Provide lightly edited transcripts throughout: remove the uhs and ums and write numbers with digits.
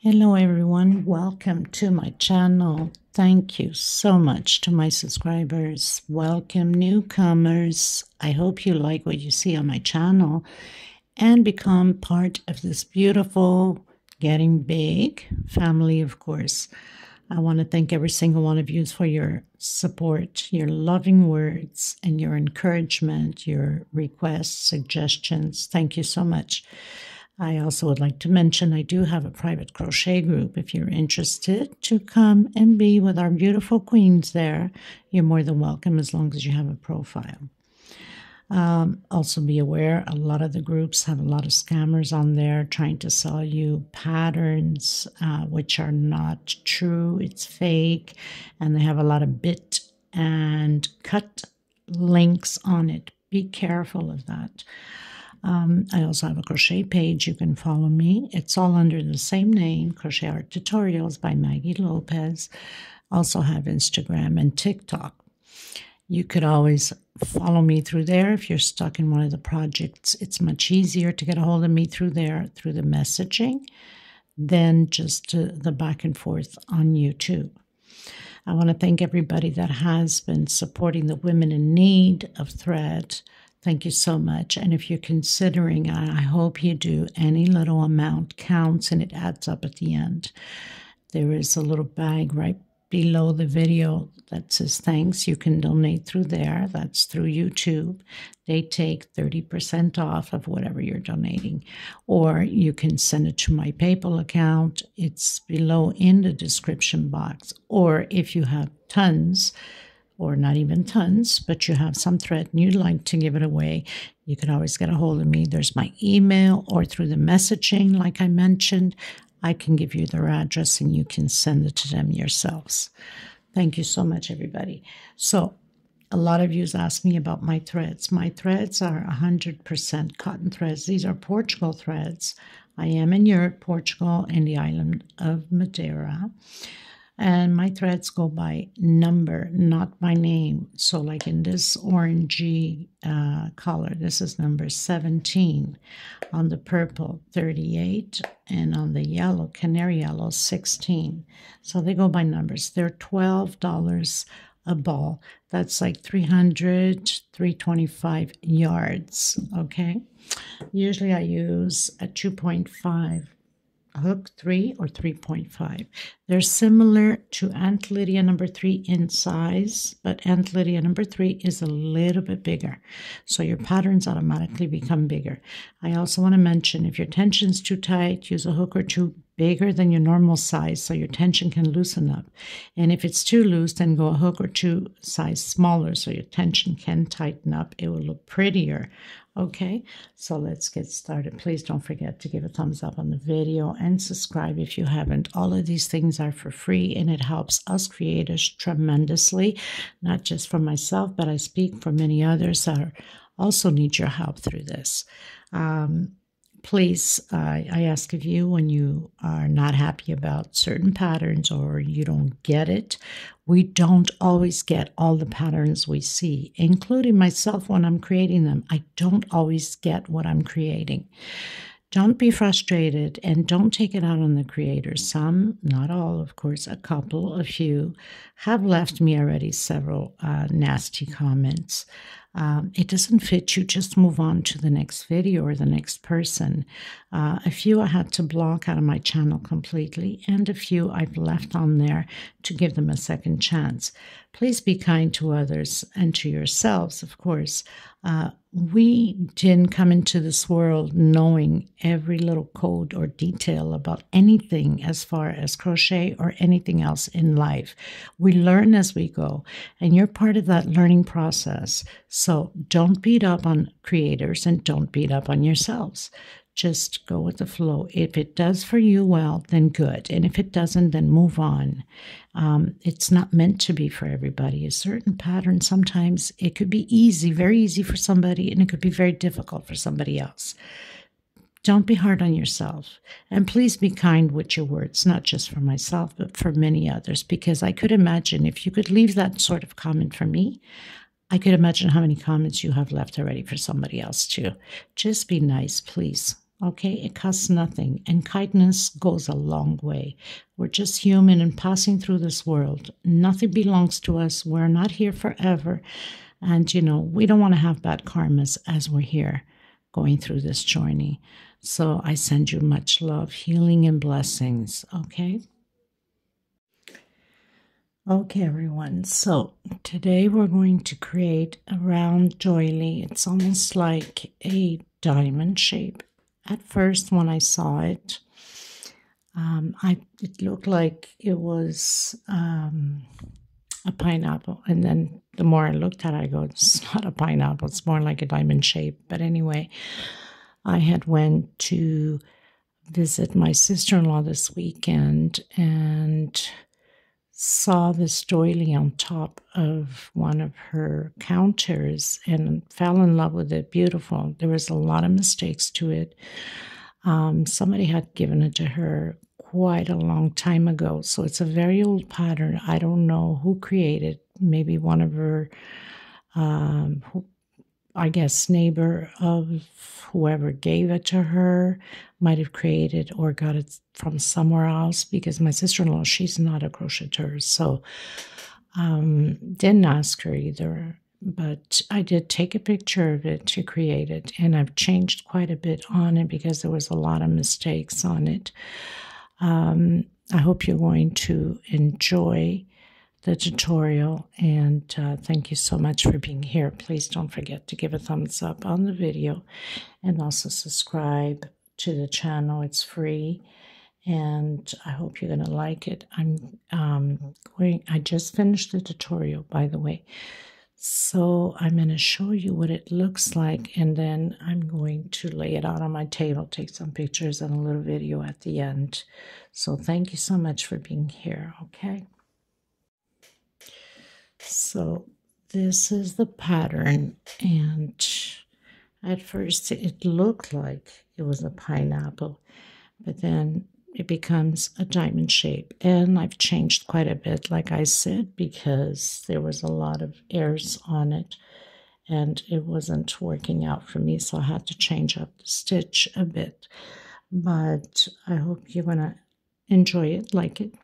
Hello everyone, welcome to my channel. Thank you so much to my subscribers. Welcome newcomers. I hope you like what you see on my channel and become part of this beautiful, getting big family, of course. I want to thank every single one of you for your support, your loving words, and your encouragement, your requests, suggestions. Thank you so much. I also would like to mention I do have a private crochet group. If you're interested to come and be with our beautiful queens there, you're more than welcome as long as you have a profile. Also be aware, a lot of the groups have a lot of scammers on there trying to sell you patterns, which are not true. It's fake, and they have a lot of bit and cut links on it. Be careful of that. I also have a crochet page. You can follow me. It's all under the same name, Crochet Art Tutorials by Maggie Lopez. Also have Instagram and TikTok. You could always follow me through there if you're stuck in one of the projects. It's much easier to get a hold of me through there, through the messaging, than just the back and forth on YouTube. I want to thank everybody that has been supporting the Women in Need of thread. Thank you so much. And if you're considering, I hope you do, any little amount counts and it adds up at the end. There is a little bag right below the video that says thanks. You can donate through there. That's through YouTube. They take 30% off of whatever you're donating. Or you can send it to my PayPal account. It's below in the description box. Or if you have tons, or not even tons, but you have some thread and you'd like to give it away, you can always get a hold of me. There's my email, or through the messaging, like I mentioned, I can give you their address and you can send it to them yourselves. Thank you so much, everybody. So a lot of you asked me about my threads. My threads are 100% cotton threads. These are Portugal threads. I am in Europe, Portugal, and the island of Madeira. And my threads go by number, not by name. So like in this orangey color, this is number 17. On the purple, 38. And on the yellow, canary yellow, 16. So they go by numbers. They're $12 a ball. That's like 325 yards, okay? Usually I use a 2.5 hook, 3 or 3.5. They're similar to Aunt Lydia number 3 in size, but Aunt Lydia number 3 is a little bit bigger. So your patterns automatically become bigger. I also want to mention, if your tension's too tight, use a hook or two bigger than your normal size so your tension can loosen up. And if it's too loose, then go a hook or two size smaller so your tension can tighten up. It will look prettier. Okay, so let's get started. Please don't forget to give a thumbs up on the video and subscribe if you haven't. All of these things are for free and it helps us creators tremendously, not just for myself, but I speak for many others that also need your help through this. Please, I ask of you, when you are not happy about certain patterns or you don't get it, we don't always get all the patterns we see, including myself when I'm creating them. I don't always get what I'm creating. Don't be frustrated and don't take it out on the creators. Some, not all, of course, a couple, a few, have left me already several nasty comments. It doesn't fit you, just move on to the next video or the next person. A few I had to block out of my channel completely, and a few I've left on there to give them a second chance. Please be kind to others and to yourselves, of course. We didn't come into this world knowing every little code or detail about anything as far as crochet or anything else in life. We learn as we go, and you're part of that learning process. So don't beat up on creators and don't beat up on yourselves. Just go with the flow. If it does for you, well, then good. And if it doesn't, then move on. It's not meant to be for everybody. A certain pattern, sometimes it could be easy, very easy for somebody, and it could be very difficult for somebody else. Don't be hard on yourself. And please be kind with your words, not just for myself, but for many others, because I could imagine if you could leave that sort of comment for me, I could imagine how many comments you have left already for somebody else too. Just be nice, please. Okay, it costs nothing, and kindness goes a long way. We're just human and passing through this world. Nothing belongs to us. We're not here forever. And, we don't want to have bad karmas as we're here going through this journey. So I send you much love, healing, and blessings, okay? Okay, everyone. So today we're going to create a round doily. It's almost like a diamond shape. At first, when I saw it, it looked like it was a pineapple. And then the more I looked at it, I go, it's not a pineapple. It's more like a diamond shape. But anyway, I had went to visit my sister-in-law this weekend and saw this doily on top of one of her counters and fell in love with it. Beautiful. There was a lot of mistakes to it. Somebody had given it to her quite a long time ago, so it's a very old pattern. I don't know who created. Maybe one of her, I guess, neighbor of whoever gave it to her might have created or got it from somewhere else, because my sister-in-law, she's not a crocheter, so didn't ask her either. But I did take a picture of it to create it, and I've changed quite a bit on it because there was a lot of mistakes on it. I hope you're going to enjoy the tutorial, and thank you so much for being here. Please don't forget to give a thumbs up on the video and also subscribe to the channel. It's free, and I hope you're going to like it. I just finished the tutorial, by the way. So I'm going to show you what it looks like, and then I'm going to lay it out on my table, take some pictures and a little video at the end. So thank you so much for being here, okay? So this is the pattern, and at first it looked like it was a pineapple, but then it becomes a diamond shape. And I've changed quite a bit, like I said, because there was a lot of errors on it and it wasn't working out for me, so I had to change up the stitch a bit. But I hope you're going to enjoy it, like it,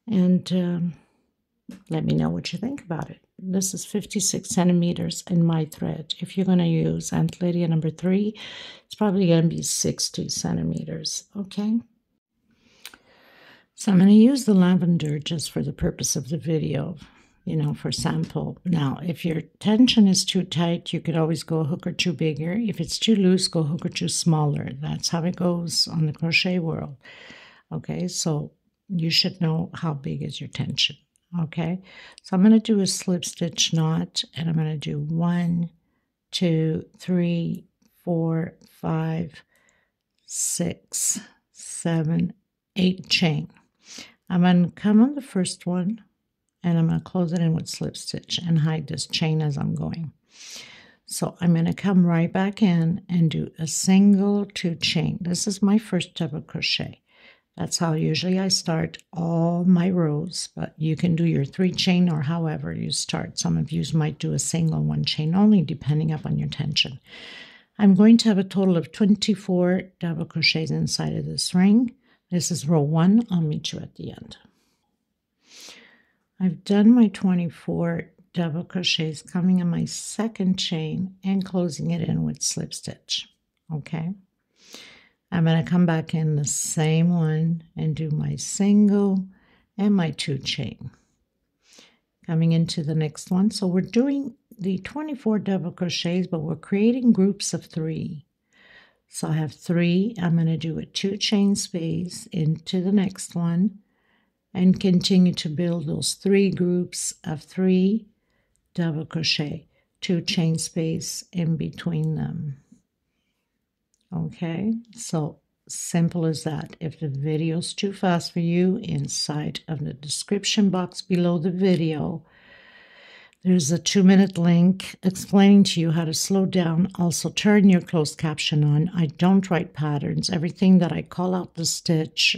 and let me know what you think about it. This is 56 centimeters in my thread. If you're going to use Aunt Lydia number 3, it's probably going to be 60 centimeters, okay? So I'm going to use the lavender just for the purpose of the video, for sample. Now, if your tension is too tight, you could always go a hook or two bigger. If it's too loose, go a hook or two smaller. That's how it goes on the crochet world. Okay, so you should know how big is your tension. Okay, so I'm going to do a slip stitch knot, and I'm going to do 1, 2, 3, 4, 5, 6, 7, 8 chain. I'm going to come on the first one, and I'm going to close it in with slip stitch and hide this chain as I'm going. So I'm going to come right back in and do a single 2 chain. This is my first double crochet. That's how usually I start all my rows, but you can do your 3 chain or however you start. Some of you might do a single 1 chain only, depending upon your tension. I'm going to have a total of 24 double crochets inside of this ring. This is row 1. I'll meet you at the end. I've done my 24 double crochets, coming in my second chain and closing it in with slip stitch. Okay. I'm going to come back in the same one and do my single and my 2 chain. Coming into the next one. So we're doing the 24 double crochets, but we're creating groups of 3. So I have 3. I'm going to do a 2 chain space into the next one and continue to build those 3 groups of 3 double crochet, 2 chain space in between them. Okay, so simple as that. If the video's too fast for you, inside of the description box below the video, there's a 2-minute link explaining to you how to slow down. Also, turn your closed caption on. I don't write patterns. Everything that I call out the stitch,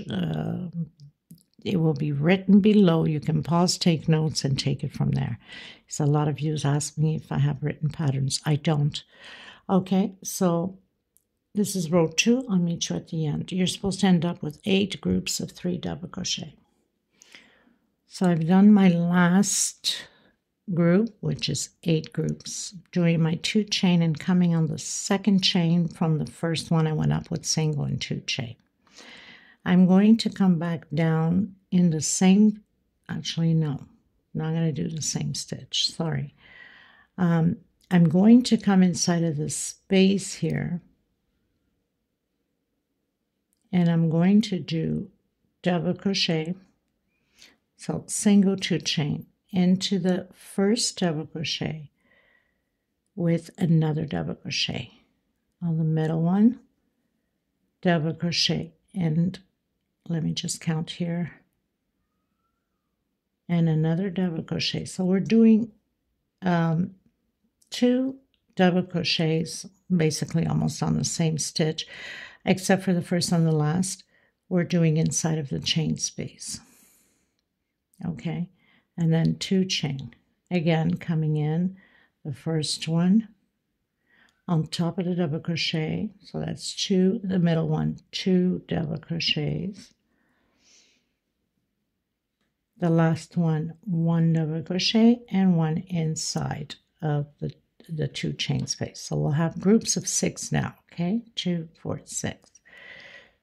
it will be written below. You can pause, take notes, and take it from there. So a lot of you ask me if I have written patterns. I don't. Okay, so This is row 2. I'll meet you at the end. You're supposed to end up with 8 groups of 3 double crochet. So I've done my last group, which is 8 groups, doing my 2 chain and coming on the second chain from the first one I went up with single and 2 chain. I'm going to come back down in the same, actually no, I'm not going to do the same stitch, sorry. I'm going to come inside of the space here, and I'm going to do double crochet, so single 2 chain into the first double crochet with another double crochet on the middle one, double crochet, and let me just count here, and another double crochet. So we're doing 2 double crochets basically almost on the same stitch, except for the first and the last we're doing inside of the chain space. Okay, and then 2 chain, again coming in the first one on top of the double crochet, so that's 2, the middle one, 2 double crochets, the last one, 1 double crochet and 1 inside of the 2 chain space. So we'll have groups of 6 now. Okay, 2, 4, 6.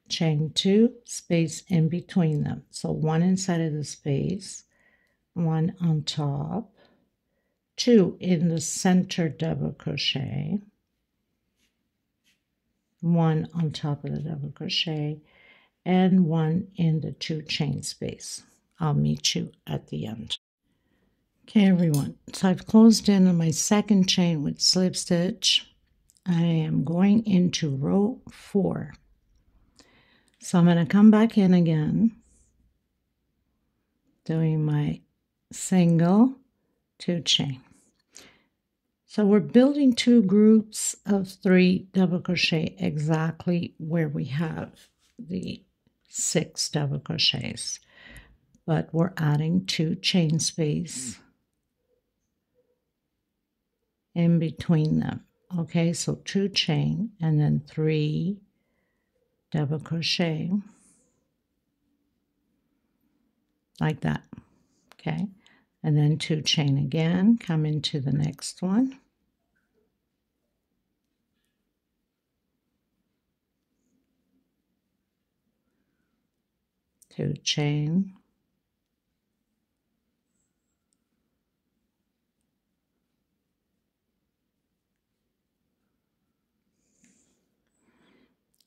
Chain 2, space in between them. So 1 inside of the space, 1 on top, 2 in the center double crochet, 1 on top of the double crochet, and 1 in the 2 chain space. I'll meet you at the end. Okay, everyone, so I've closed in on my second chain with slip stitch. I am going into row 4. So I'm going to come back in again, doing my single 2 chain. So we're building 2 groups of 3 double crochet exactly where we have the 6 double crochets, but we're adding 2 chain space in between them. Okay, so 2 chain and then 3 double crochet like that. Okay, and then 2 chain again, come into the next one, 2 chain,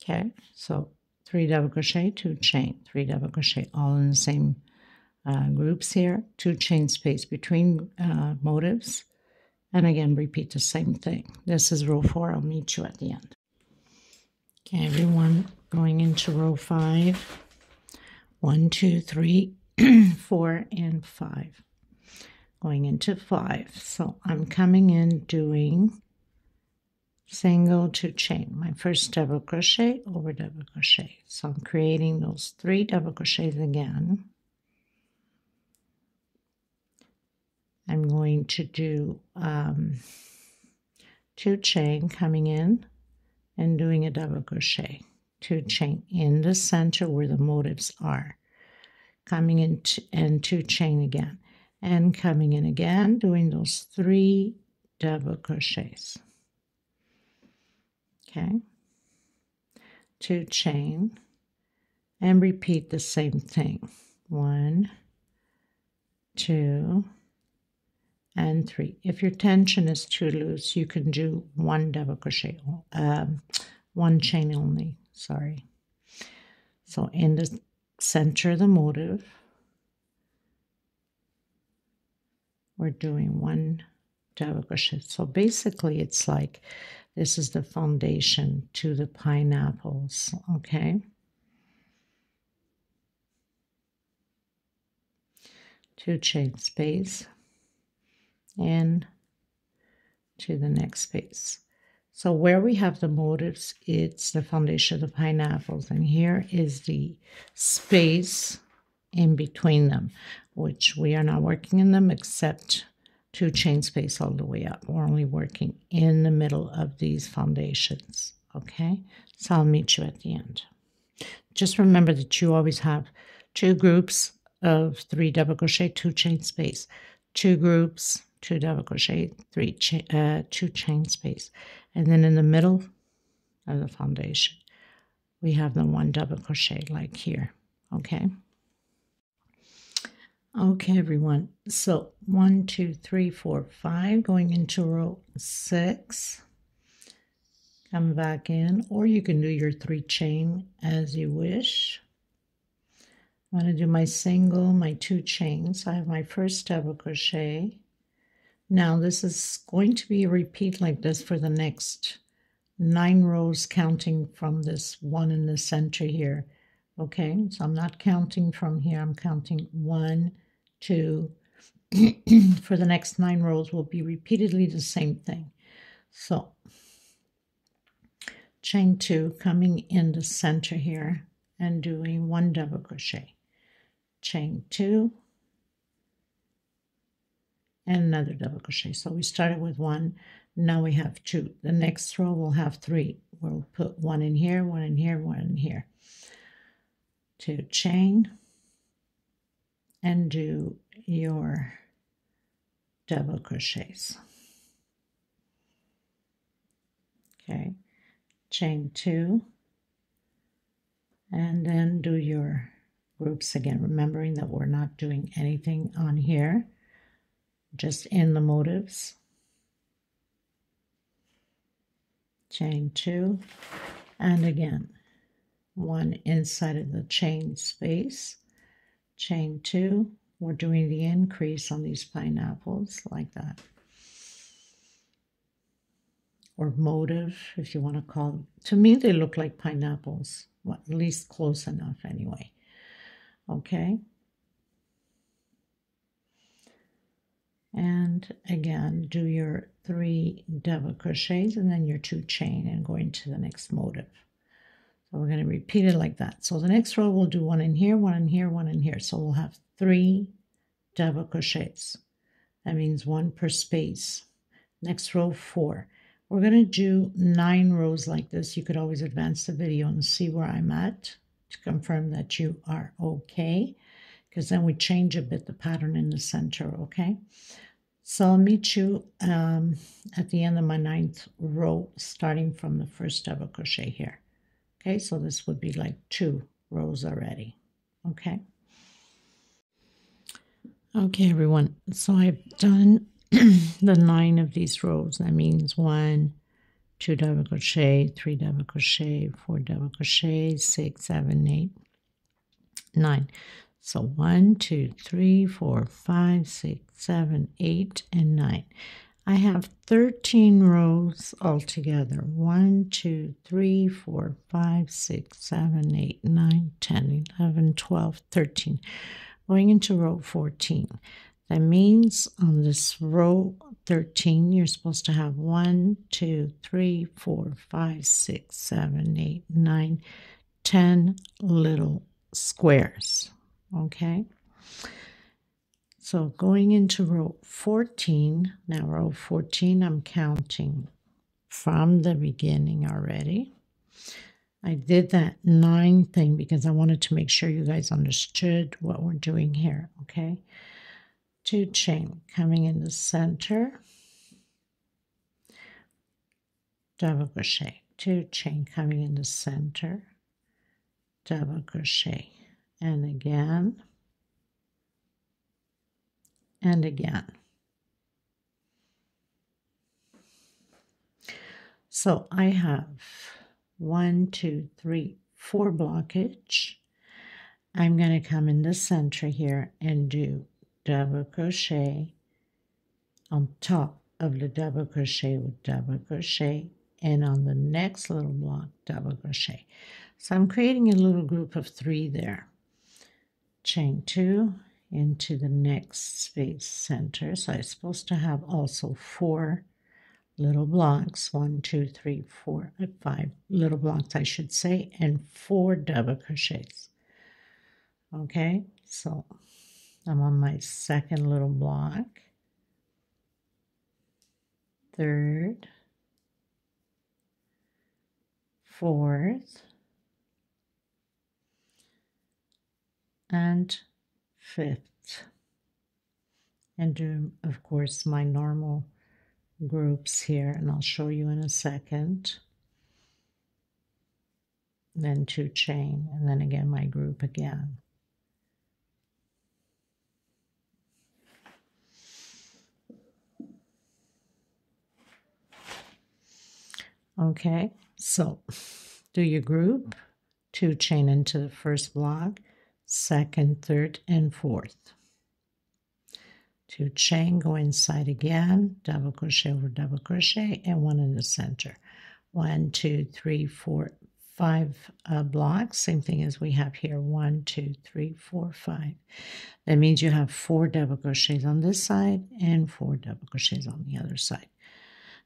okay, so 3 double crochet, 2 chain, 3 double crochet, all in the same groups here, 2 chain space between motifs, and again repeat the same thing. This is row 4. I'll meet you at the end. Okay, everyone, going into row 5. 1, 2, 3, 4, and 5. Going into 5. So I'm coming in doing single 2 chain, my first double crochet over double crochet. So I'm creating those 3 double crochets again. I'm going to do 2 chain, coming in and doing a double crochet, 2 chain in the center where the motifs are, coming in and 2 chain again, and coming in again, doing those 3 double crochets. Okay, 2 chain, and repeat the same thing. 1, 2, and 3. If your tension is too loose, you can do 1 double crochet, 1 chain only, sorry. So in the center of the motif, we're doing 1 double crochet. So basically it's like this is the foundation to the pineapples, okay? 2 chain space and to the next space. So where we have the motifs, it's the foundation of the pineapples, and here is the space in between them, which we are not working in them except 2 chain space all the way up. We're only working in the middle of these foundations, okay? So I'll meet you at the end. Just remember that you always have 2 groups of 3 double crochet, 2 chain space, 2 groups, 2 double crochet, 2 chain space, and then in the middle of the foundation we have the 1 double crochet like here, okay? Okay, everyone, so 1, 2, 3, 4, 5, going into row 6, come back in, or you can do your 3 chain as you wish. I'm going to do my single, my 2 chains. I have my first double crochet. Now this is going to be a repeat like this for the next 9 rows, counting from this one in the center here. Okay, so I'm not counting from here, I'm counting 1, 2. For the next 9 rows will be repeatedly the same thing. So chain 2, coming in the center here and doing 1 double crochet, chain 2, and another double crochet. So we started with 1, now we have 2. The next row will have 3. We'll put 1 in here, 1 in here, 1 in here. 2 chain and do your double crochets. Okay, chain 2 and then do your groups again, remembering that we're not doing anything on here, just in the motives. Chain 2 and again 1 inside of the chain space, chain 2. We're doing the increase on these pineapples like that, or motive if you want to call them. To me they look like pineapples, well, at least close enough anyway. Okay, and again do your 3 double crochets and then your 2 chain and go into the next motive. So we're going to repeat it like that. So the next row we'll do 1 in here, 1 in here, 1 in here. So we'll have 3 double crochets. That means 1 per space. Next row 4. We're going to do 9 rows like this. You could always advance the video and see where I'm at to confirm that you are okay, because then we change a bit the pattern in the center, okay? So I'll meet you at the end of my 9th row, starting from the first double crochet here. Okay, so this would be like 2 rows already, okay? Okay, everyone, so I've done the 9 of these rows. That means 1, 2 double crochet, 3 double crochet, 4 double crochet, 6, 7, 8, 9. So 1, 2, 3, 4, 5, 6, 7, 8, and 9. I have 13 rows altogether. 1, 2, 3, 4, 5, 6, 7, 8, 9, 10, 11, 12, 13. Going into row 14. That means on this row 13, you're supposed to have 1, 2, 3, 4, 5, 6, 7, 8, 9, 10 little squares. Okay? So going into row 14, now row 14, I'm counting from the beginning already. I did that 9 thing because I wanted to make sure you guys understood what we're doing here, okay? 2 chain coming in the center, double crochet, 2 chain coming in the center, double crochet, and again, and again. So I have 1, 2, 3, 4 blockage. I'm going to come in the center here and do double crochet on top of the double crochet with double crochet, and on the next little block double crochet. So I'm creating a little group of 3 there. Chain 2 into the next space center. So I'm supposed to have also 4 little blocks, 1, 2, 3, 4, 5 little blocks I should say, and 4 double crochets. Okay, so I'm on my second little block, third, 4th, and 5th, and do, of course, my normal groups here, and I'll show you in a second. Then 2 chain, and then again my group again. Okay, so do your group, 2 chain into the first block, 2nd, 3rd, and 4th. 2 chain, go inside again, double crochet over double crochet, and 1 in the center. 1, 2, 3, 4, 5 blocks, same thing as we have here. 1, 2, 3, 4, 5. That means you have 4 double crochets on this side and 4 double crochets on the other side.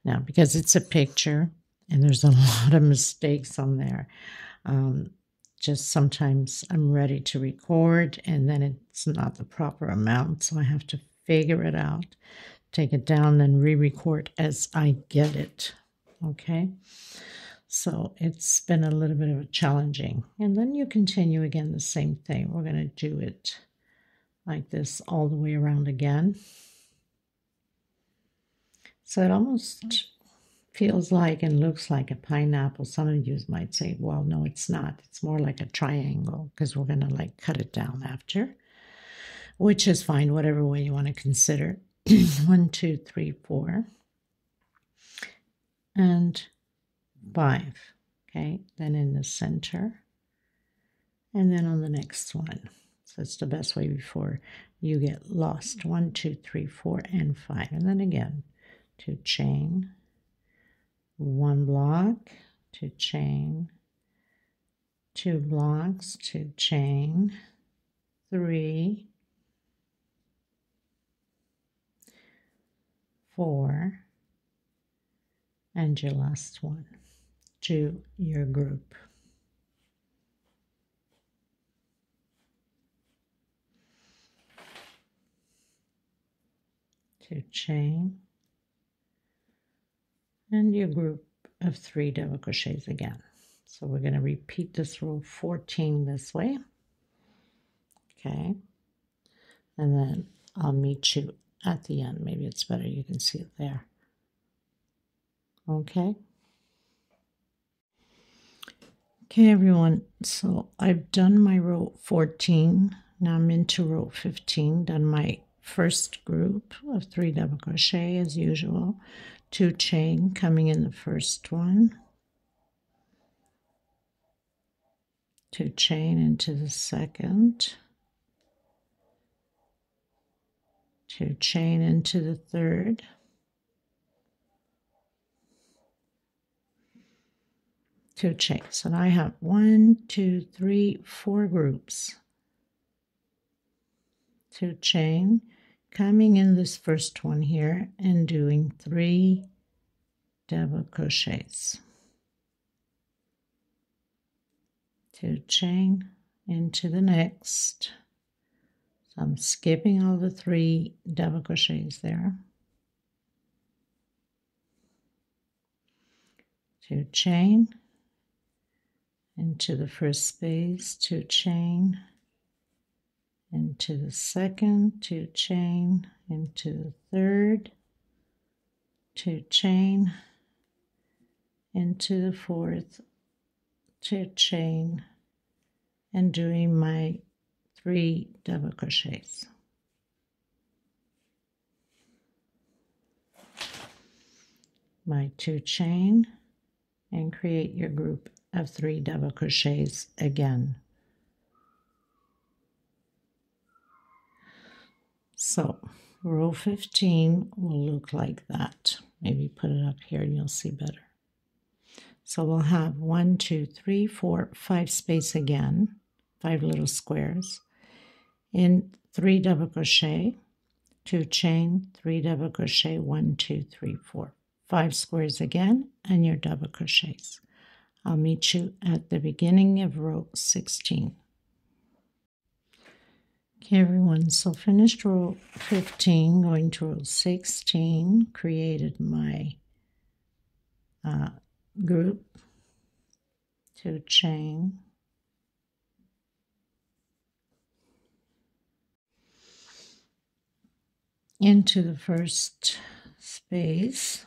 Now, because it's a picture and there's a lot of mistakes on there, just sometimes I'm ready to record and then it's not the proper amount, so I have to figure it out, take it down, then re-record as I get it. Okay, so it's been a little bit of a challenging. And then you continue again the same thing. We're going to do it like this all the way around again. So it almost feels like and looks like a pineapple. Some of you might say, well, no, it's not. It's more like a triangle because we're going to like cut it down after, which is fine, whatever way you want to consider. 1, 2, 3, 4, and 5. Okay, then in the center, and then on the next one. So it's the best way before you get lost. 1, 2, 3, 4, and 5, and then again 2 chain, 1 block, 2 chain, 2 blocks, 2 chain, 3, 4, and your last one. To your group. To chain, and your group of 3 double crochets again. So we're going to repeat this row 14 this way. Okay, and then I'll meet you at the end. Maybe it's better you can see it there. Okay. Okay, everyone, so I've done my row 14. Now I'm into row 15, done my first group of 3 double crochet as usual, 2 chain coming in the first one, 2 chain into the second, 2 chain into the third, 2 chains, and I have 1, 2, 3, 4 groups. 2 chain, coming in this first one here and doing 3 double crochets. 2 chain into the next. So I'm skipping all the 3 double crochets there. 2 chain into the first space, 2 chain into the second, 2 chain into the third, 2 chain into the fourth, 2 chain, and doing my 3 double crochets. My 2 chain, and create your group of 3 double crochets again. So row 15 will look like that. Maybe put it up here and you'll see better. So we'll have 1, 2, 3, 4, 5 space again, 5 little squares, in 3 double crochet, 2 chain, 3 double crochet, 1, 2, 3, 4, 5 squares again, and your double crochets. I'll meet you at the beginning of row 16. Okay, everyone, so finished row 15, going to row 16, created my group, 2 chain, into the first space,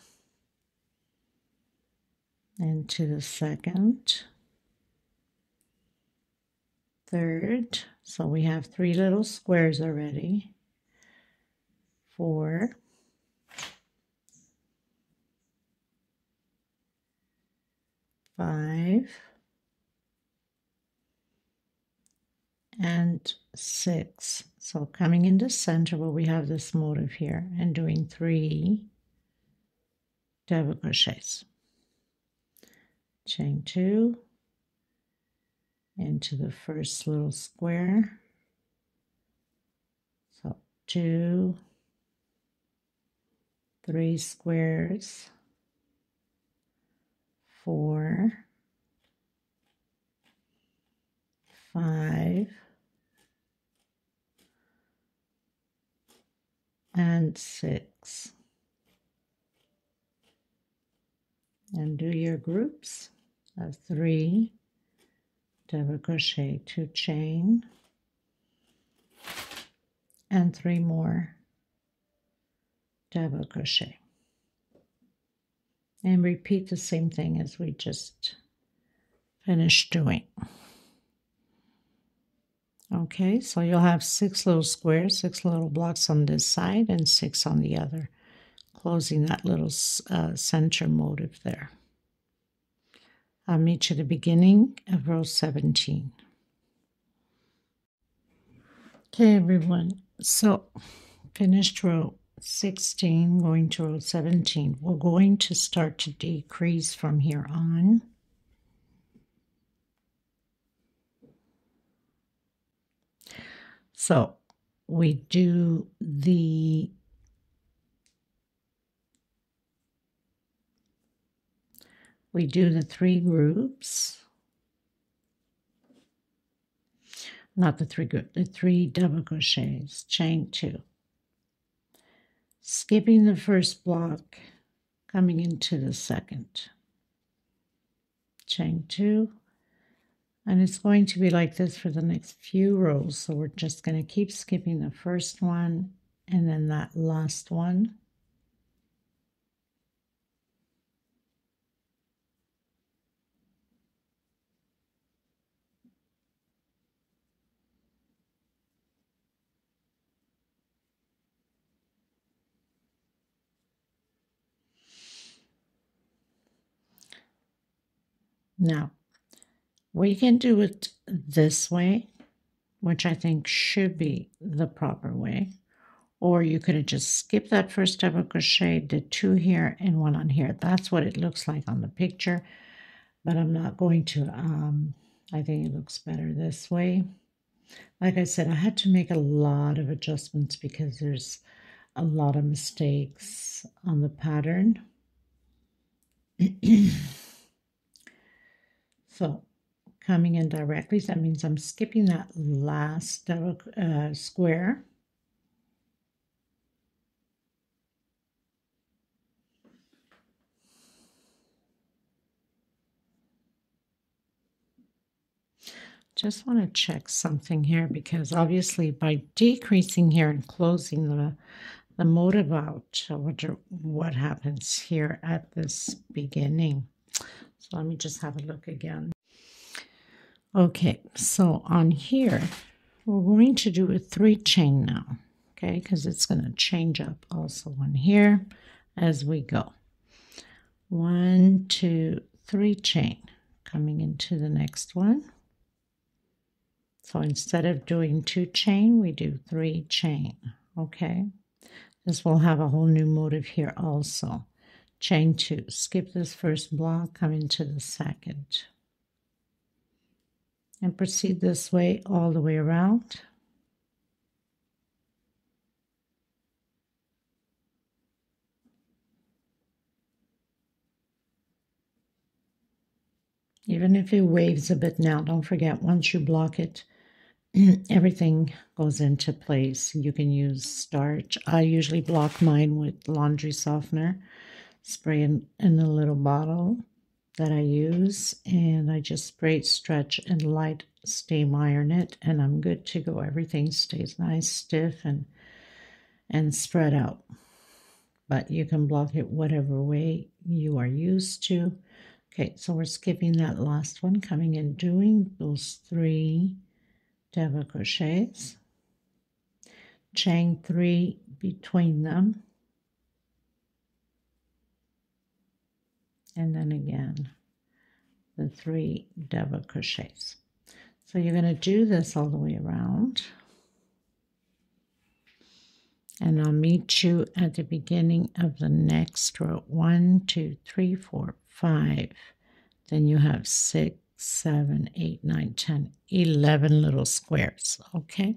into the second, third, so we have 3 little squares already, 4, 5, and 6. So coming in the center where we have this motif here and doing 3 double crochets. Chain 2 into the first little square. So 2, 3 squares, 4, 5, and 6. And do your groups of 3 double crochet, 2 chain, and 3 more double crochet. And repeat the same thing as we just finished doing. Okay, so you'll have 6 little squares, 6 little blocks on this side and 6 on the other, closing that little center motif there. I'll meet you at the beginning of row 17. Okay, everyone, so finished row 16, going to row 17. We're going to start to decrease from here on. So we do the we do the 3 groups, not the 3 groups, the 3 double crochets, chain 2, skipping the first block, coming into the second, chain 2, and it's going to be like this for the next few rows. So we're just going to keep skipping the first one and then that last one. Now, we can do it this way, which I think should be the proper way. Or you could have just skipped that first double crochet, did 2 here and 1 on here. That's what it looks like on the picture, but I'm not going to. I think it looks better this way. Like I said, I had to make a lot of adjustments because there's a lot of mistakes on the pattern. So coming in directly, so that means I'm skipping that last double square. Just want to check something here, because obviously by decreasing here and closing the motif out, I wonder what happens here at this beginning. So let me just have a look again. Okay, so on here, we're going to do a 3 chain now, okay, because it's going to change up also on here as we go. 1, 2, 3 chain, coming into the next one. So instead of doing 2 chain, we do 3 chain, okay? This will have a whole new motif here also. Chain 2, skip this first block, come into the second. And proceed this way all the way around. Even if it waves a bit now, don't forget, once you block it, everything goes into place. You can use starch. I usually block mine with laundry softener. Spray in a little bottle that I use, and I just spray, stretch, and light steam iron it, and I'm good to go. Everything stays nice, stiff, and spread out. But you can block it whatever way you are used to. Okay, so we're skipping that last one, coming in, doing those 3 double crochets, chain 3 between them, and then again the 3 double crochets. So you're going to do this all the way around, and I'll meet you at the beginning of the next row. 1, 2, 3, 4, 5. Then you have 6, 7, 8, 9, 10, 11 little squares. Okay,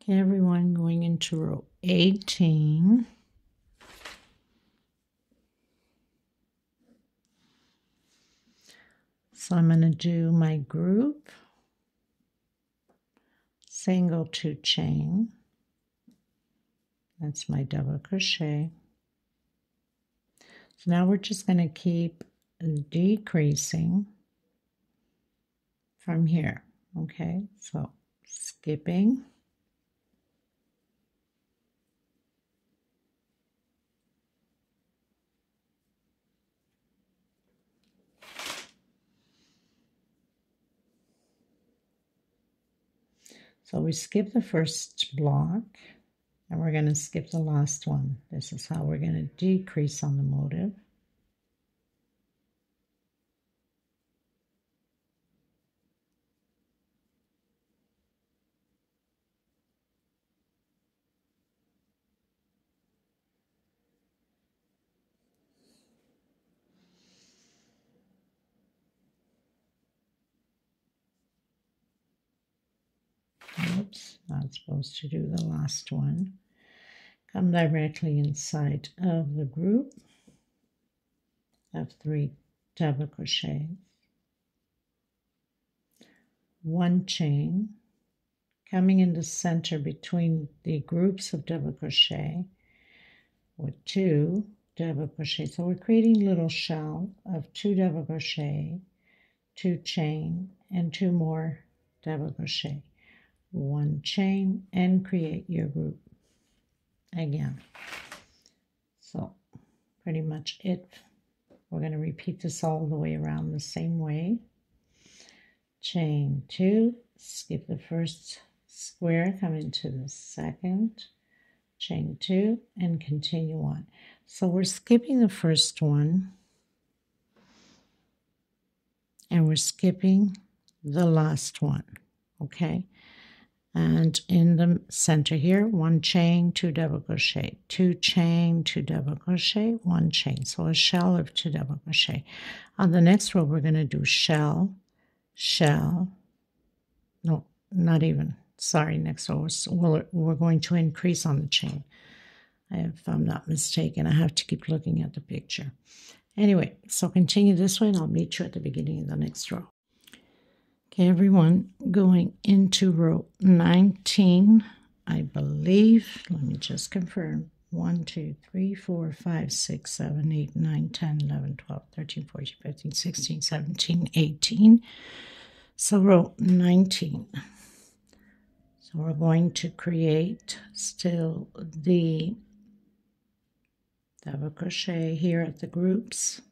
everyone, going into row 18. So I'm going to do my group, single 2 chain. That's my double crochet. So now we're just going to keep decreasing from here. Okay, so skipping. So we skip the first block, and we're going to skip the last one. This is how we're going to decrease on the motif. Oops, not supposed to do the last one. Come directly inside of the group of 3 double crochets, 1 chain, coming in the center between the groups of double crochet with 2 double crochet. So we're creating a little shell of 2 double crochet, 2 chain, and 2 more double crochet, 1 chain, and create your group again. So pretty much it. We're going to repeat this all the way around the same way. Chain 2, skip the first square, come into the second, chain 2, and continue on. So we're skipping the first one, and we're skipping the last one. Okay, and in the center here, 1 chain, 2 double crochet, 2 chain, 2 double crochet, 1 chain. So a shell of 2 double crochet. On the next row, we're going to do shell, shell, no, not even, sorry, next row, we're going to increase on the chain. If I'm not mistaken, I have to keep looking at the picture. Anyway, so continue this way, and I'll meet you at the beginning of the next row. Okay, everyone, going into row 19, I believe, let me just confirm, 1, 2, 3, 4, 5, 6, 7, 8, 9, 10, 11, 12, 13, 14, 15, 16, 17, 18. So row 19. So we're going to create still the double crochet here at the groups.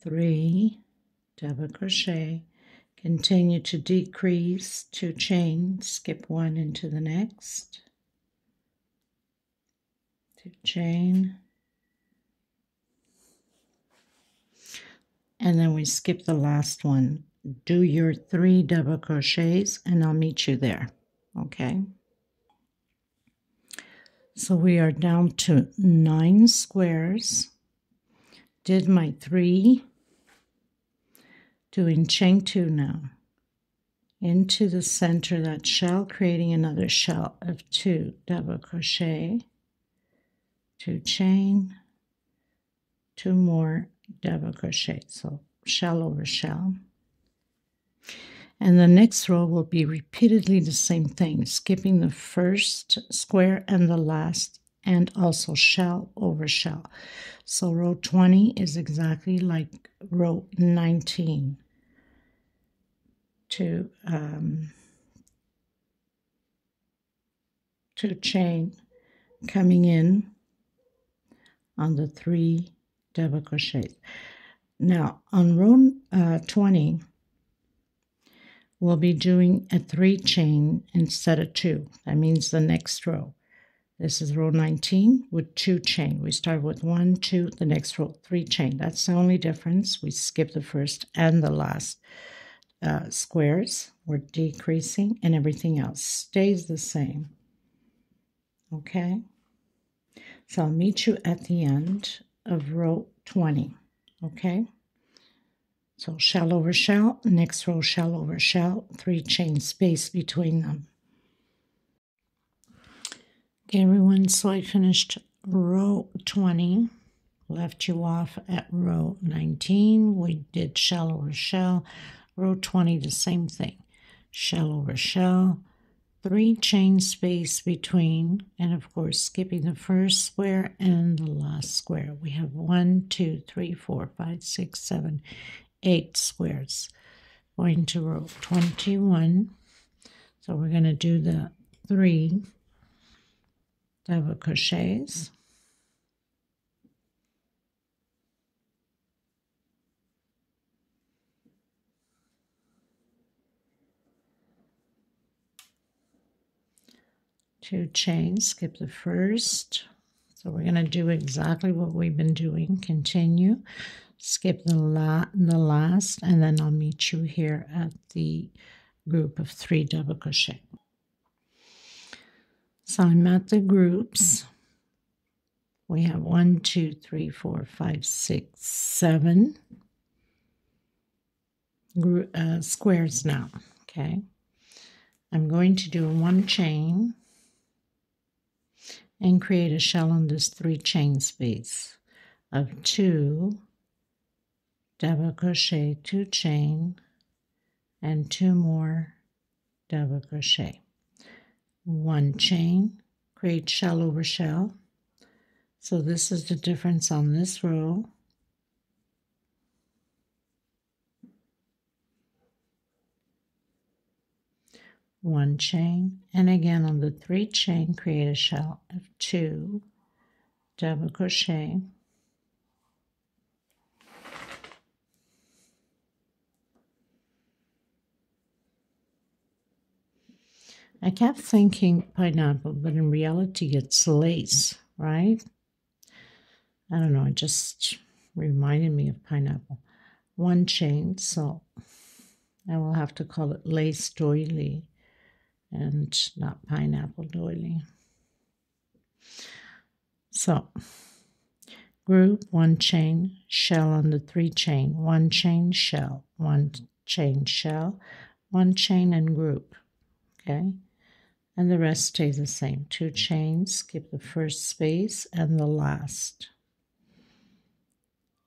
3 double crochet, continue to decrease, 2 chain, skip 1 into the next, 2 chain, and then we skip the last one. Do your 3 double crochets, and I'll meet you there. Okay, so we are down to 9 squares. Did my 3, doing chain 2 now, into the center of that shell, creating another shell of 2 double crochet, 2 chain, 2 more double crochet, so shell over shell. And the next row will be repeatedly the same thing, skipping the first square and the last and also shell over shell. So row 20 is exactly like row 19. Two chain coming in on the 3 double crochets. Now on row 20, we'll be doing a 3 chain instead of 2. That means the next row. This is row 19 with 2 chain. We start with 1, 2, the next row 3 chain. That's the only difference. We skip the first and the last squares. We're decreasing, and everything else stays the same. Okay? So I'll meet you at the end of row 20. Okay? So shell over shell, next row shell over shell, 3 chain space between them. Okay, everyone, so I finished row 20, left you off at row 19. We did shell over shell. Row 20, the same thing. Shell over shell, 3 chain space between, and of course skipping the first square and the last square. We have 1, 2, 3, 4, 5, 6, 7, 8 squares. Going to row 21. So we're going to do the 3 double crochets. Two chains, skip the first. So we're going to do exactly what we've been doing. Continue, skip the last, and then I'll meet you here at the group of 3 double crochet. So I'm at the groups. We have 1, 2, 3, 4, 5, 6, 7 squares now. Okay, I'm going to do 1 chain and create a shell on this 3 chain space of 2 double crochet, 2 chain, and 2 more double crochet. 1 chain, create shell over shell. So this is the difference on this row. One chain, and again on the 3 chain, create a shell of 2 double crochet. I kept thinking pineapple, but in reality it's lace, right? I don't know, it just reminded me of pineapple. 1 chain, so I will have to call it lace doily and not pineapple doily. So group, 1 chain, shell on the 3 chain, 1 chain, shell, 1 chain, shell, 1 chain, and group. Okay, and the rest stays the same. 2 chains, skip the first space and the last.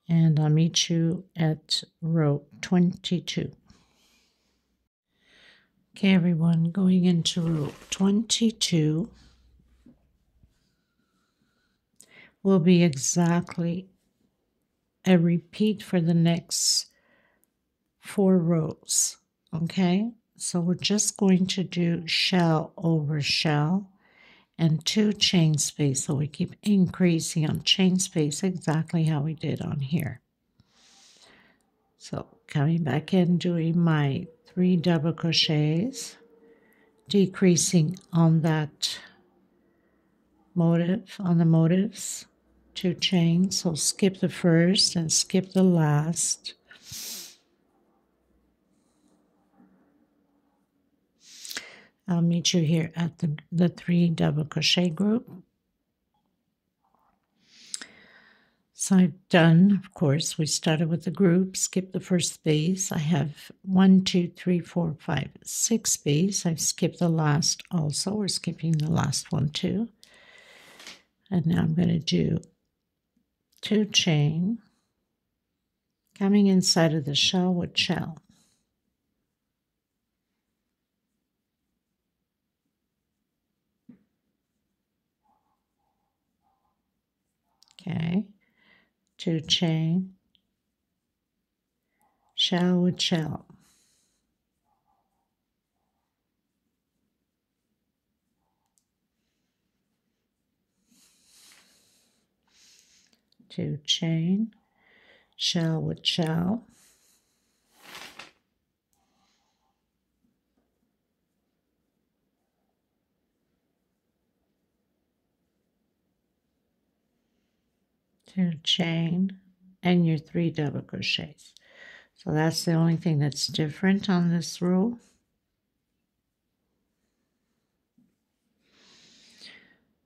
And I'll meet you at row 22. Okay, everyone, going into row 22 will be exactly a repeat for the next 4 rows. Okay, so we're just going to do shell over shell and 2 chain space. So we keep increasing on chain space exactly how we did on here. So coming back in, doing my 3 double crochets, decreasing on that motif, on the motifs, 2 chains. So skip the first and skip the last. I'll meet you here at the 3 double crochet group. So I've done, of course, we started with the group, skip the first space. I have 1, 2, 3, 4, 5, 6 space. I've skipped the last also. We're skipping the last one too. And now I'm going to do 2 chain, coming inside of the shell with shell. 2 chain, shell with shell, 2 chain, shell with shell, 2 chain, and your 3 double crochets. So that's the only thing that's different on this row.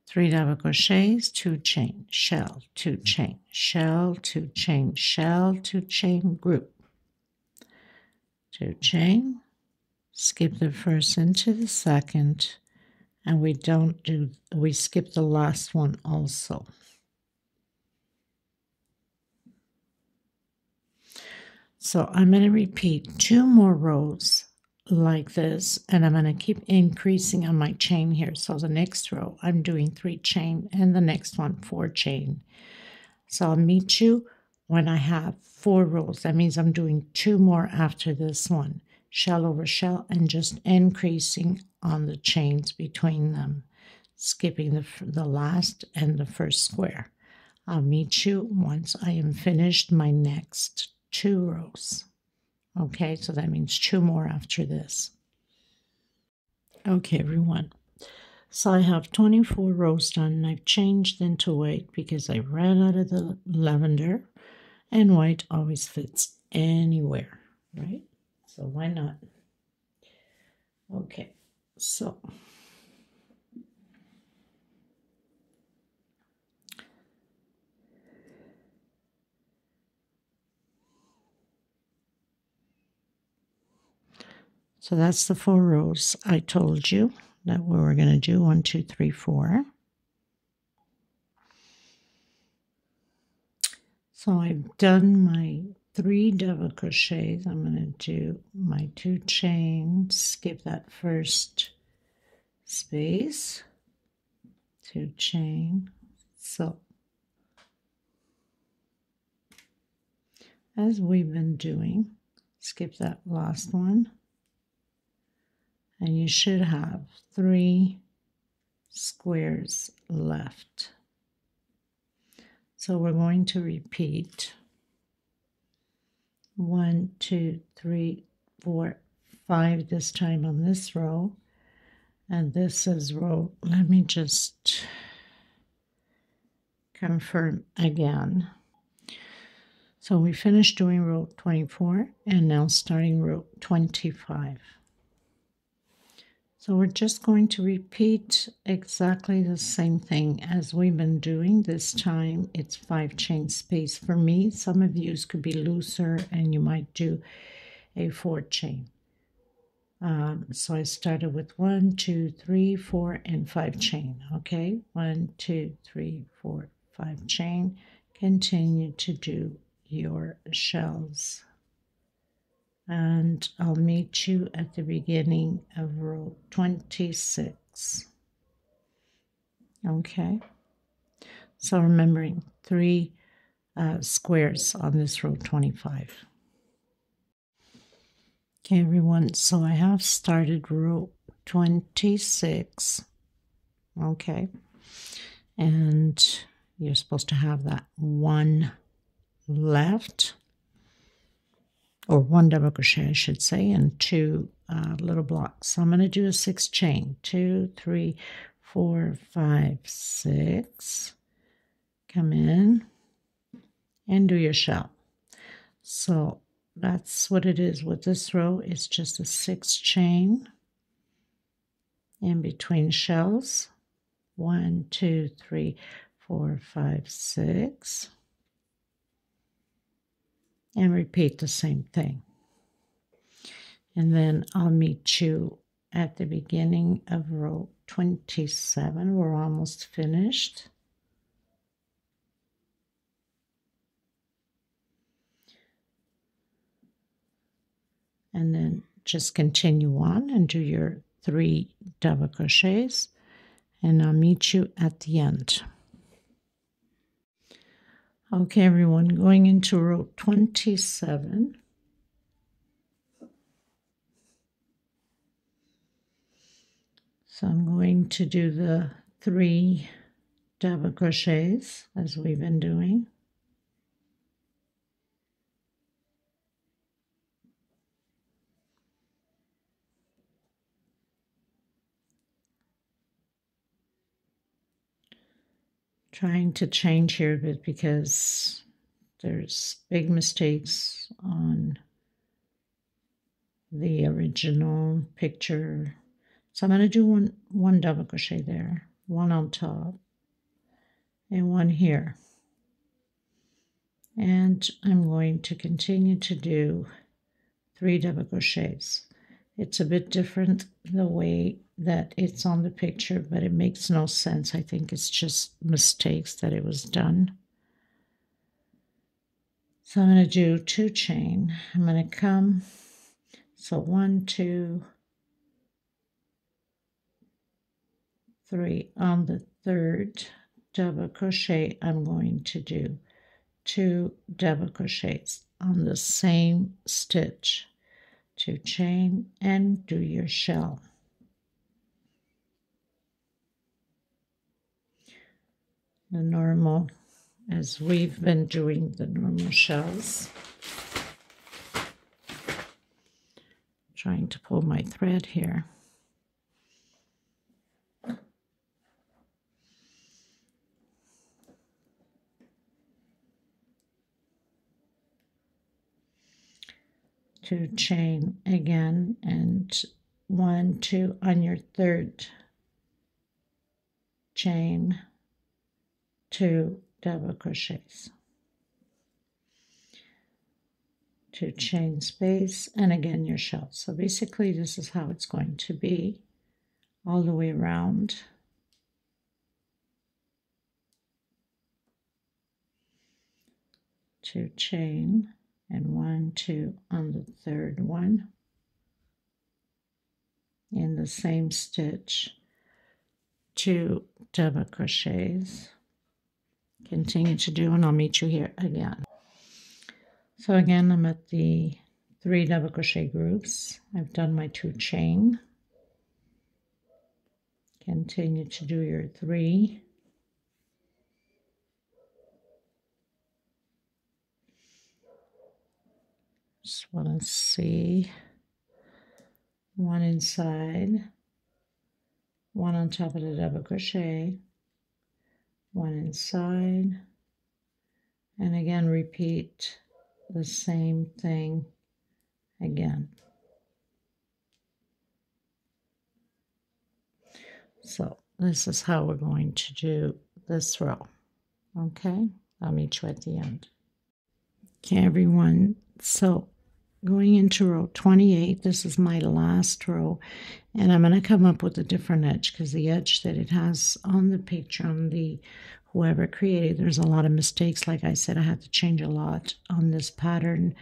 Three double crochets, 2 chain, shell, 2 chain, shell, 2 chain, shell, 2 chain, group, 2 chain, skip the first into the second, and we skip the last one also. So I'm going to repeat 2 more rows like this, and I'm going to keep increasing on my chain here. So the next row I'm doing 3 chain, and the next one 4 chain. So I'll meet you when I have 4 rows. That means I'm doing 2 more after this one, shell over shell, and just increasing on the chains between them, skipping the last and the first square. I'll meet you once I am finished my next 2 rows. Okay, so that means 2 more after this. Okay, everyone. So I have 24 rows done, and I've changed into white because I ran out of the lavender, and white always fits anywhere, right? So why not? Okay, so that's the 4 rows I told you that we were going to do. 1, 2, 3, 4. So I've done my 3 double crochets. I'm going to do my 2 chains, skip that first space, 2 chain. So as we've been doing, skip that last one, and you should have 3 squares left. So we're going to repeat 1, 2, 3, 4, 5 this time on this row, and this is row, let me just confirm again. So we finished doing row 24, and now starting row 25. So we're just going to repeat exactly the same thing as we've been doing. This time it's 5 chain space for me. Some of you could be looser and you might do a 4 chain. So I started with 1, 2, 3, 4, and 5 chain. Okay, 1, 2, 3, 4, 5 chain. Continue to do your shells. And I'll meet you at the beginning of row 26. Okay, so remembering 3 squares on this row 25. Okay, everyone, so I have started row 26. Okay, and you're supposed to have that 1 left, or 1 double crochet I should say, and 2 little blocks. So I'm going to do a 6 chain, 2, 3, 4, 5, 6, come in and do your shell. So that's what it is with this row. It's just a 6 chain in between shells, 1, 2, 3, 4, 5, 6. And repeat the same thing. And then I'll meet you at the beginning of row 27. We're almost finished. And then just continue on and do your 3 double crochets, and I'll meet you at the end. Okay, everyone, going into row 27. So I'm going to do the 3 double crochets as we've been doing. Trying to change here a bit because there's big mistakes on the original picture. So I'm going to do one double crochet there, one on top, and one here. And I'm going to continue to do 3 double crochets. It's a bit different the way that it's on the picture, but it makes no sense. I think it's just mistakes that it was done. So I'm going to do 2 chain. I'm going to come, so 1, 2, 3. On the 3rd double crochet, I'm going to do 2 double crochets on the same stitch. 2 chain and do your shell. The normal, as we've been doing the normal shells. Trying to pull my thread here. To chain again, and 1, 2 on your 3rd chain, 2 double crochets, 2 chain space, and again your shell. So basically this is how it's going to be all the way around. Two chain and 1, 2 on the 3rd one in the same stitch, 2 double crochets. Continue to do, and I'll meet you here again. So again, I'm at the 3 double crochet groups. I've done my 2 chain. Continue to do your 3. Just want to see 1 inside, 1 on top of the double crochet, 1 inside, and again repeat the same thing again. So this is how we're going to do this row. Okay, I'll meet you at the end. Okay, everyone, so going into row 28, this is my last row, and I'm going to come up with a different edge because the edge that it has on the picture, on the whoever created, there's a lot of mistakes. Like I said, I had to change a lot on this pattern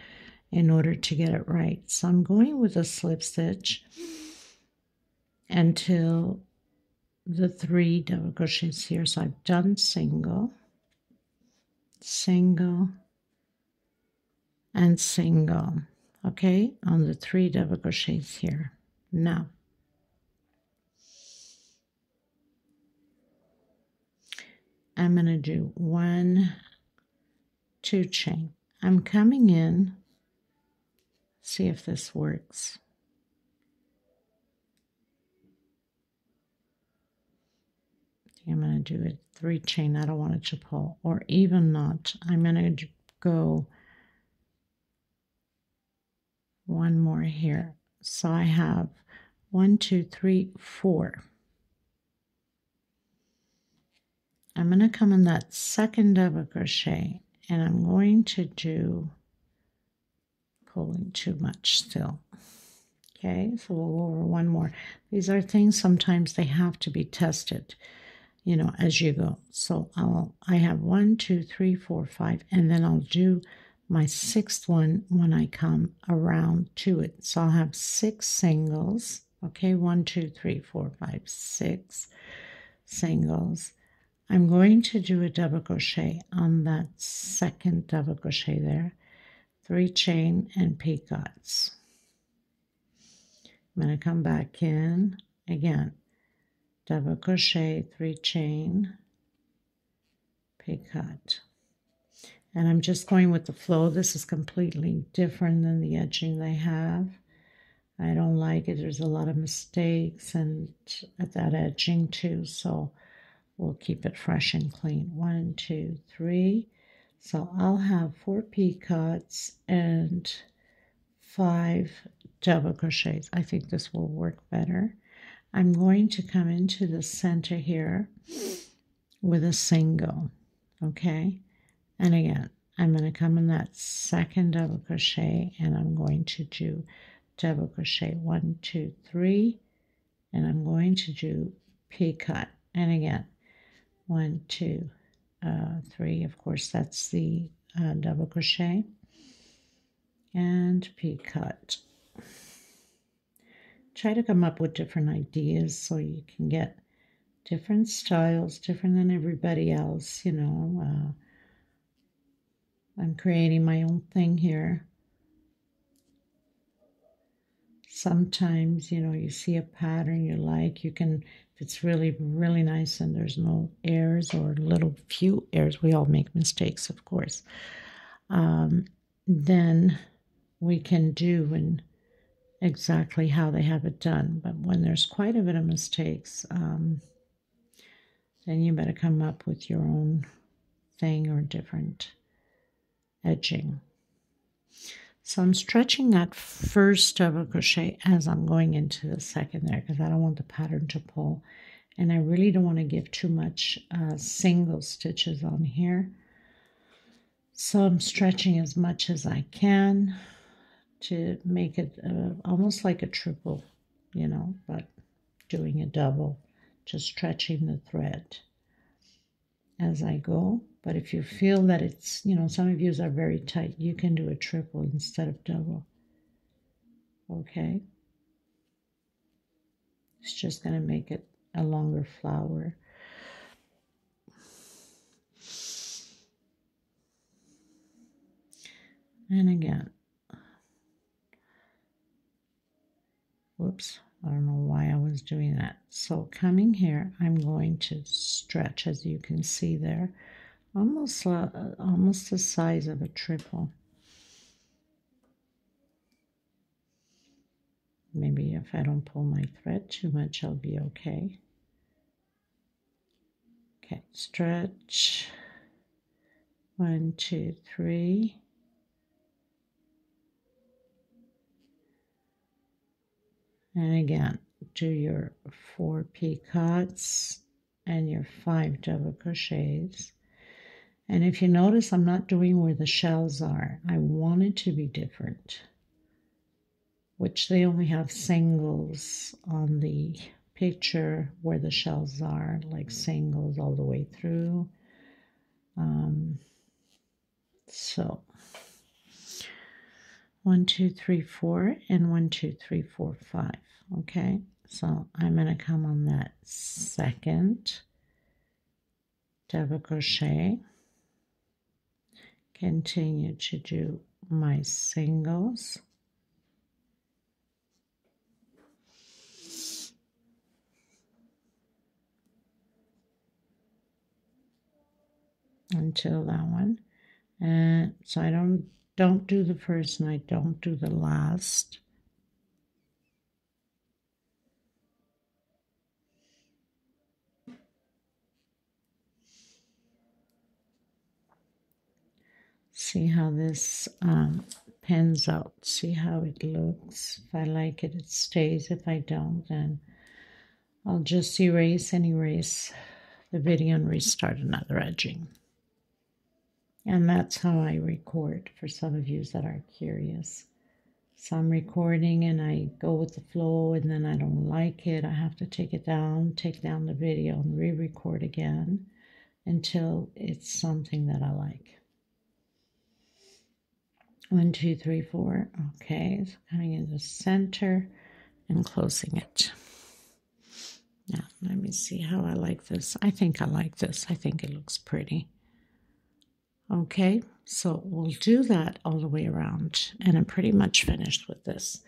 in order to get it right. So I'm going with a slip stitch until the 3 double crochets here. So I've done single, single, and single, okay, on the 3 double crochets here. Now I'm going to do 1, 2 chain. I'm coming in, see if this works. I'm going to do it 3 chain. I don't want it to pull, or even not. I'm going to go 1 more here. So I have 1, 2, 3, 4. I'm going to come in that 2nd double crochet, and I'm going to do, pulling too much still. Okay, so we'll go over 1 more. These are things sometimes they have to be tested, you know, as you go. So I have 1, 2, 3, 4, 5, and then I'll do my 6th one when I come around to it. So I'll have 6 singles. Okay, 1, 2, 3, 4, 5, 6 singles. I'm going to do a double crochet on that second double crochet there, 3 chain and picots. I'm going to come back in again, double crochet, 3 chain, picot. And I'm just going with the flow. This is completely different than the edging they have. I don't like it. There's a lot of mistakes and at that edging too, so we'll keep it fresh and clean. 1, 2, 3. So I'll have 4 picots and 5 double crochets. I think this will work better. I'm going to come into the center here with a single, okay? And again, I'm going to come in that second double crochet and I'm going to do double crochet 1, 2, 3, and I'm going to do picot. And again, 1, 2, 3. Of course, that's the double crochet and picot. Try to come up with different ideas so you can get different styles, different than everybody else. You know, I'm creating my own thing here. Sometimes, you know, you see a pattern you like, you can, if it's really, really nice and there's no errors or little few errors, we all make mistakes, of course, then we can do in exactly how they have it done. But when there's quite a bit of mistakes, then you better come up with your own thing or different edging. So I'm stretching that first double crochet as I'm going into the second there because I don't want the pattern to pull. And I really don't want to give too much single stitches on here. So I'm stretching as much as I can to make it almost like a triple, you know, but doing a double, just stretching the thread as I go. But if you feel that it's, you know, some of you are very tight, you can do a triple instead of double. Okay? It's just going to make it a longer flower. And again, whoops, I don't know why I was doing that. So coming here, I'm going to stretch, as you can see there, almost the size of a triple. Maybe if I don't pull my thread too much, I'll be okay. Okay, stretch. 1, 2, 3. And again, do your 4 picots and your 5 double crochets. And if you notice, I'm not doing where the shells are. I want it to be different, which they only have singles on the picture where the shells are, like singles all the way through. So 1, 2, 3, 4, and 1, 2, 3, 4, 5. Okay, so I'm going to come on that second double crochet, continue to do my singles, until that one. And so I don't do the first and I don't do the last. See how this pans out. See how it looks. If I like it, it stays. If I don't, then I'll just erase the video and restart another edging. And that's how I record, for some of you that are curious. So I'm recording and I go with the flow, and then I don't like it. I have to take down the video and re-record again until it's something that I like. 1, 2, 3, 4. Okay, so coming in the center and closing it. Now, let me see how I like this. I think I like this. I think it looks pretty. Okay, so we'll do that all the way around, and I'm pretty much finished with this.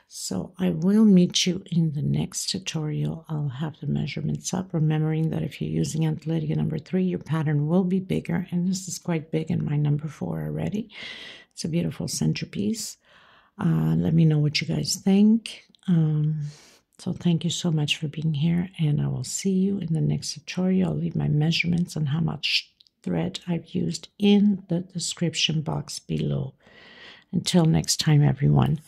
So I will meet you in the next tutorial. I'll have the measurements up, remembering that if you're using Aunt Lydia number 3, your pattern will be bigger, and this is quite big in my number 4 already. It's a beautiful centerpiece. Let me know what you guys think. So thank you so much for being here, and I will see you in the next tutorial. I'll leave my measurements on how much thread I've used in the description box below. Until next time, everyone.